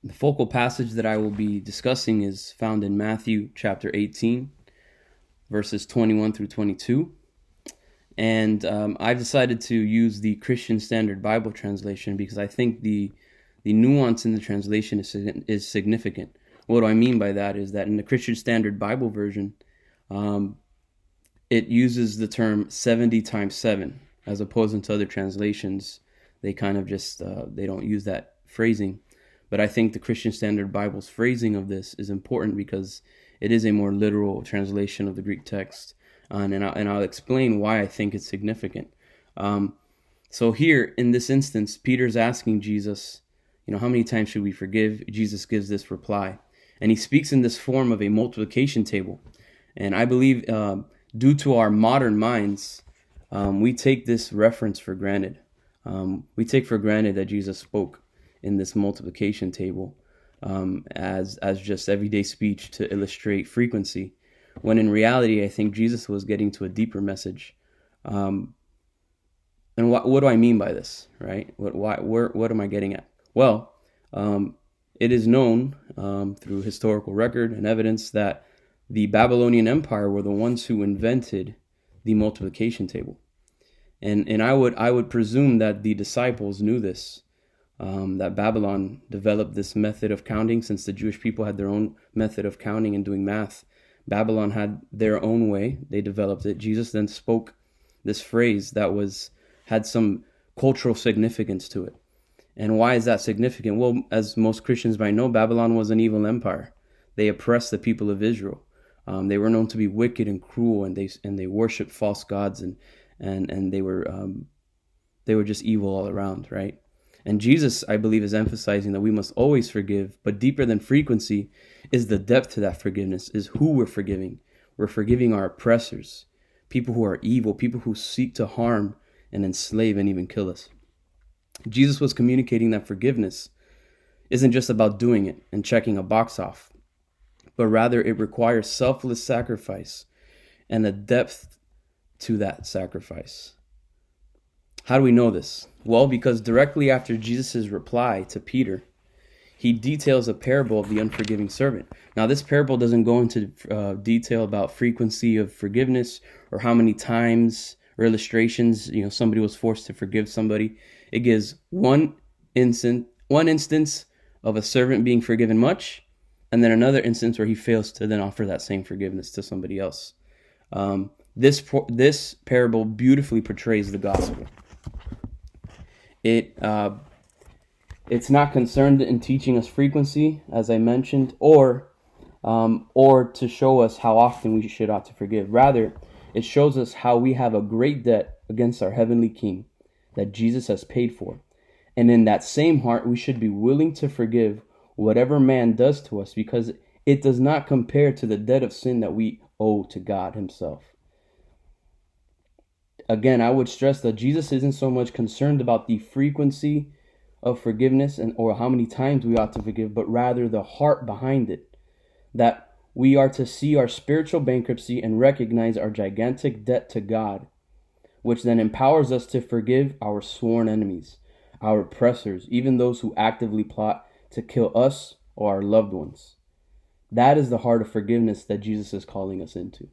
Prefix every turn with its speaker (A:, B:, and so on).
A: The focal passage that I will be discussing is found in Matthew chapter 18, verses 21 through 22. And I've decided to use the Christian Standard Bible translation because I think the nuance in the translation is significant. What do I mean by that is that in the Christian Standard Bible version, it uses the term 70 times 7, as opposed to other translations. They kind of just, they don't use that phrasing. But I think the Christian Standard Bible's phrasing of this is important because it is a more literal translation of the Greek text. And I'll explain why I think it's significant. So here, in this instance, Peter's asking Jesus, how many times should we forgive? Jesus gives this reply. And he speaks in this form of a multiplication table. And I believe due to our modern minds, we take this reference for granted. We take for granted that Jesus spoke in this multiplication table as just everyday speech to illustrate frequency, when in reality, I think Jesus was getting to a deeper message. And what do I mean by this, right? What am I getting at? Well, it is known through historical record and evidence that the Babylonian Empire were the ones who invented the multiplication table. And I would presume that the disciples knew this, that Babylon developed this method of counting. Since the Jewish people had their own method of counting and doing math, Babylon had their own way. They developed it. Jesus then spoke this phrase that had some cultural significance to it. And why is that significant? Well, as most Christians might know, Babylon was an evil empire. They oppressed the people of Israel. They were known to be wicked and cruel, and they worshipped false gods, and they were just evil all around, right? And Jesus, I believe, is emphasizing that we must always forgive, but deeper than frequency is the depth to that forgiveness, is who we're forgiving. We're forgiving our oppressors, people who are evil, people who seek to harm and enslave and even kill us. Jesus was communicating that forgiveness isn't just about doing it and checking a box off, but rather it requires selfless sacrifice and a depth to that sacrifice. How do we know this? Well, because directly after Jesus' reply to Peter, he details a parable of the unforgiving servant. Now, this parable doesn't go into detail about frequency of forgiveness or how many times or illustrations, somebody was forced to forgive somebody. It gives one instance of a servant being forgiven much, and then another instance where he fails to then offer that same forgiveness to somebody else. This parable beautifully portrays the gospel. It's not concerned in teaching us frequency, as I mentioned, or to show us how often we ought to forgive. Rather, it shows us how we have a great debt against our heavenly King that Jesus has paid for. And in that same heart, we should be willing to forgive whatever man does to us, because it does not compare to the debt of sin that we owe to God himself. Again, I would stress that Jesus isn't so much concerned about the frequency of forgiveness or how many times we ought to forgive, but rather the heart behind it. That we are to see our spiritual bankruptcy and recognize our gigantic debt to God, which then empowers us to forgive our sworn enemies, our oppressors, even those who actively plot to kill us or our loved ones. That is the heart of forgiveness that Jesus is calling us into.